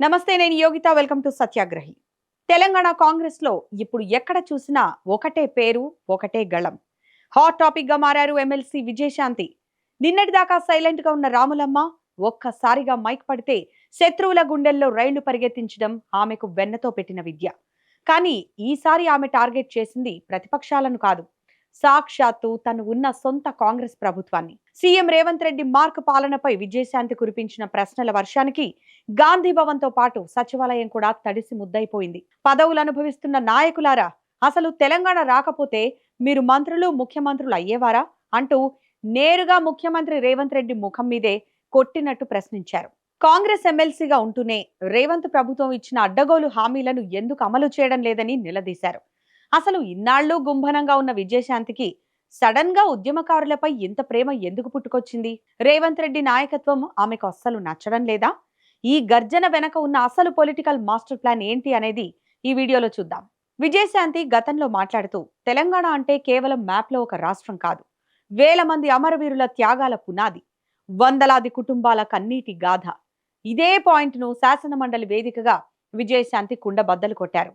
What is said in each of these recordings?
నమస్తే, నేను Yogita. Welcome to సత్యాగ్రహి. Telangana Congress లో ఇప్పుడు ఎక్కడ చూసినా ఒకటే పేరు, ఒకటే గళం. హాట్ టాపిక్ గా మారారు ఎమ్మెల్సీ విజయశాంతి. నిన్నటిదాకా సైలెంట్ గా ఉన్న రాములమ్మ ఒక్కసారిగా మైక్ పడితే శత్రువుల గుండెల్లో రైళ్లు పరిగెత్తించడం ఆమెకు వెన్నతో పెట్టిన విద్య. కానీ ఈసారి ఆమె టార్గెట్ చేసింది ప్రతిపక్షాలను కాదు, సాక్షాత్తు తను ఉన్న సొంత కాంగ్రెస్ ప్రభుత్వాన్ని. సీఎం రేవంత్ రెడ్డి మార్క్ పాలనపై విజయశాంతి కురిపించిన ప్రశ్నల వర్షానికి గాంధీ భవన్ తో పాటు సచివాలయం కూడా తడిసి ముద్దయిపోయింది. పదవులు అనుభవిస్తున్న నాయకులారా, అసలు తెలంగాణ రాకపోతే మీరు మంత్రులు, ముఖ్యమంత్రులు అయ్యేవారా అంటూ నేరుగా ముఖ్యమంత్రి రేవంత్ రెడ్డి ముఖం మీదే కొట్టినట్టు ప్రశ్నించారు. కాంగ్రెస్ ఎమ్మెల్సీగా ఉంటూనే రేవంత్ ప్రభుత్వం ఇచ్చిన అడ్డగోలు హామీలను ఎందుకు అమలు చేయడం లేదని నిలదీశారు. అసలు ఇన్నాళ్లు గుంభనంగా ఉన్న విజయశాంతికి సడన్ గా ఉద్యమకారులపై ఇంత ప్రేమ ఎందుకు పుట్టుకొచ్చింది? రేవంత్ రెడ్డి నాయకత్వం ఆమెకు అస్సలు నచ్చడం లేదా? ఈ గర్జన వెనక ఉన్న అసలు పొలిటికల్ మాస్టర్ ప్లాన్ ఏంటి అనేది ఈ వీడియోలో చూద్దాం. విజయశాంతి గతంలో మాట్లాడుతూ, తెలంగాణ అంటే కేవలం మ్యాప్ లో ఒక రాష్ట్రం కాదు, వేల మంది అమరవీరుల త్యాగాల పునాది, వందలాది కుటుంబాల కన్నీటి గాథ. ఇదే పాయింట్ ను శాసనమండలి వేదికగా విజయశాంతి కుండబద్దలు కొట్టారు.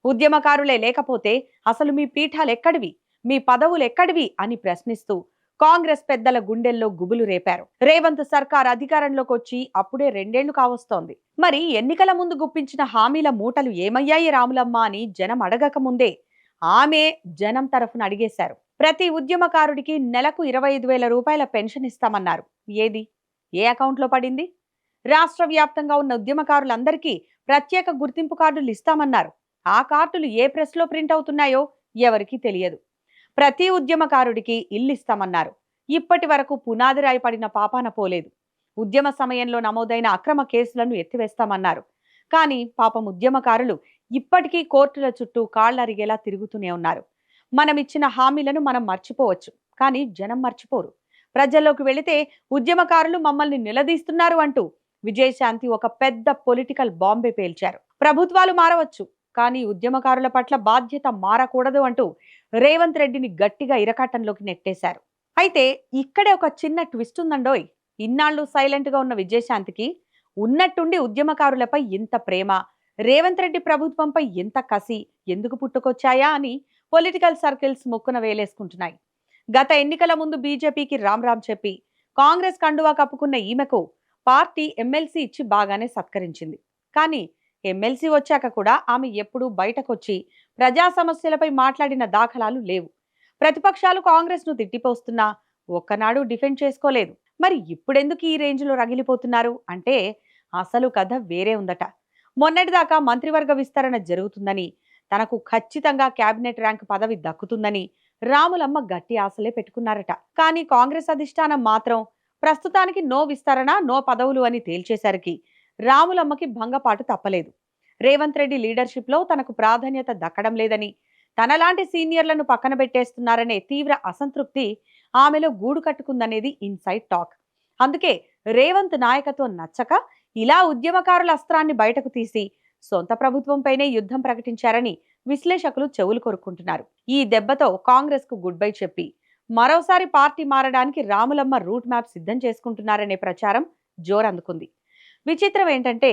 ఉద్యమకారులే లేకపోతే అసలు మీ పీఠాలు ఎక్కడివి, మీ పదవులు ఎక్కడివి అని ప్రశ్నిస్తూ కాంగ్రెస్ పెద్దల గుండెల్లో గుబులు రేపారు. రేవంత్ సర్కార్ అధికారంలోకి వచ్చి అప్పుడే 2 ఏళ్లు కావస్తోంది. మరి ఎన్నికల ముందు గుప్పించిన హామీల మూటలు ఏమయ్యాయి రాములమ్మ అని జనం అడగక ముందే ఆమె జనం తరఫున అడిగేశారు. ప్రతి ఉద్యమకారుడికి నెలకు 25,000 రూపాయల పెన్షన్ ఇస్తామన్నారు. ఏది? ఏ అకౌంట్ లో పడింది? రాష్ట్ర వ్యాప్తంగా ఉన్న ఉద్యమకారులందరికీ ప్రత్యేక గుర్తింపు కార్డులు ఇస్తామన్నారు. ఆ కార్డులు ఏ ప్రెస్ లో ప్రింట్ అవుతున్నాయో ఎవరికీ తెలియదు. ప్రతి ఉద్యమకారుడికి ఇల్లు ఇస్తామన్నారు. ఇప్పటి వరకు పునాది రాయి పడిన పాపాన పోలేదు. ఉద్యమ సమయంలో నమోదైన అక్రమ కేసులను ఎత్తివేస్తామన్నారు. కానీ పాపం ఉద్యమకారులు ఇప్పటికీ కోర్టుల చుట్టూ కాళ్లరిగేలా తిరుగుతూనే ఉన్నారు. మనం ఇచ్చిన హామీలను మనం మర్చిపోవచ్చు, కానీ జనం మర్చిపోరు. ప్రజల్లోకి వెళితే ఉద్యమకారులు మమ్మల్ని నిలదీస్తున్నారు అంటూ విజయశాంతి ఒక పెద్ద పొలిటికల్ బాంబే పేల్చారు. ప్రభుత్వాలు మారవచ్చు, కానీ ఉద్యమకారుల పట్ల బాధ్యత మారకూడదు అంటూ రేవంత్ రెడ్డిని గట్టిగా ఇరకాటంలోకి నెట్టేశారు. అయితే ఇక్కడే ఒక చిన్న ట్విస్ట్ ఉందండోయ్. ఇన్నాళ్లు సైలెంట్ గా ఉన్న విజయశాంతికి ఉన్నట్టుండి ఉద్యమకారులపై ఇంత ప్రేమ, రేవంత్ రెడ్డి ప్రభుత్వంపై ఇంత కసి ఎందుకు పుట్టుకొచ్చాయా అని పొలిటికల్ సర్కిల్స్ ముక్కున వేలేసుకుంటున్నాయి. గత ఎన్నికల ముందు బీజేపీకి రామ్ రామ్ చెప్పి కాంగ్రెస్ కండువా కప్పుకున్న ఈమెకు పార్టీ ఎమ్మెల్సీ ఇచ్చి బాగానే సత్కరించింది. కానీ ఎమ్మెల్సీ వచ్చాక కూడా ఆమె ఎప్పుడూ బయటకొచ్చి ప్రజా సమస్యలపై మాట్లాడిన దాఖలాలు లేవు. ప్రతిపక్షాలు కాంగ్రెస్ ను తిట్టిపోస్తున్నా ఒక్కనాడు డిఫెండ్ చేసుకోలేదు. మరి ఇప్పుడెందుకు ఈ రేంజ్ లో రగిలిపోతున్నారు అంటే అసలు కథ వేరే ఉందట. మొన్నటిదాకా మంత్రివర్గ విస్తరణ జరుగుతుందని, తనకు ఖచ్చితంగా కేబినెట్ ర్యాంక్ పదవి దక్కుతుందని రాములమ్మ గట్టి ఆశలే పెట్టుకున్నారట. కానీ కాంగ్రెస్ అధిష్టానం మాత్రం ప్రస్తుతానికి నో విస్తరణ, నో పదవులు అని తేల్చేసరికి రాములమ్మకి భంగపాటు తప్పలేదు. రేవంత్ రెడ్డి లీడర్షిప్ లో తనకు ప్రాధాన్యత దక్కడం లేదని, తనలాంటి సీనియర్లను పక్కన పెట్టేస్తున్నారనే తీవ్ర అసంతృప్తి ఆమెలో గూడు కట్టుకుందనేది ఇన్సైడ్ టాక్. అందుకే రేవంత్ నాయకత్వం నచ్చక ఇలా ఉద్యమకారుల అస్త్రాన్ని బయటకు తీసి సొంత ప్రభుత్వంపైనే యుద్ధం ప్రకటించారని విశ్లేషకులు చెవులు కొరుక్కుంటున్నారు. ఈ దెబ్బతో కాంగ్రెస్ కు గుడ్ బై చెప్పి మరోసారి పార్టీ మారడానికి రాములమ్మ రూట్ మ్యాప్ సిద్ధం చేసుకుంటున్నారనే ప్రచారం జోరందుకుంది. విచిత్రం ఏంటంటే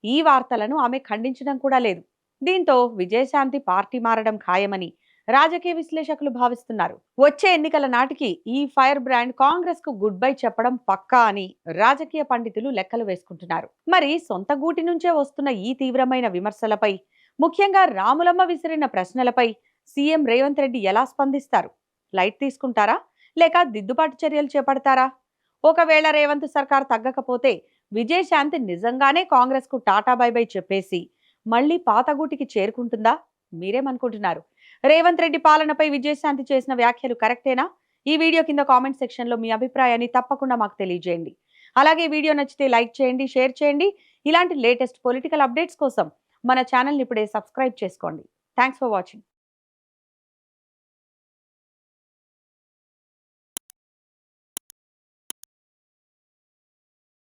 ఈ వార్తలను ఆమె ఖండించడం కూడా లేదు. దీంతో విజయశాంతి పార్టీ మారడం ఖాయమని రాజకీయ విశ్లేషకులు భావిస్తున్నారు. వచ్చే ఎన్నికల నాటికి ఈ ఫైర్ బ్రాండ్ కాంగ్రెస్ కు గుడ్ బై చెప్పడం పక్కా అని రాజకీయ పండితులు లెక్కలు వేసుకుంటున్నారు. మరి సొంత గూటి నుంచే వస్తున్న ఈ తీవ్రమైన విమర్శలపై, ముఖ్యంగా రాములమ్మ విసిరిన ప్రశ్నలపై సీఎం రేవంత్ రెడ్డి ఎలా స్పందిస్తారు? లైట్ తీసుకుంటారా, లేక దిద్దుబాటు చర్యలు చేపడతారా? ఒకవేళ రేవంత్ సర్కార్ తగ్గకపోతే విజయశాంతి నిజంగానే కాంగ్రెస్ కు టాటా బై బై చెప్పేసి మళ్ళీ పాతగూటికి చేరుకుంటుందా? మీరేమనుకుంటున్నారు? రేవంత్ రెడ్డి పాలనపై విజయశాంతి చేసిన వ్యాఖ్యలు కరెక్టేనా? ఈ వీడియో కింద కామెంట్ సెక్షన్ లో మీ అభిప్రాయాన్ని తప్పకుండా మాకు తెలియజేయండి. అలాగే వీడియో నచ్చితే లైక్ చేయండి, షేర్ చేయండి. ఇలాంటి లేటెస్ట్ పొలిటికల్ అప్డేట్స్ కోసం మన ఛానల్ని ఇప్పుడే సబ్స్క్రైబ్ చేసుకోండి. Thanks for watching.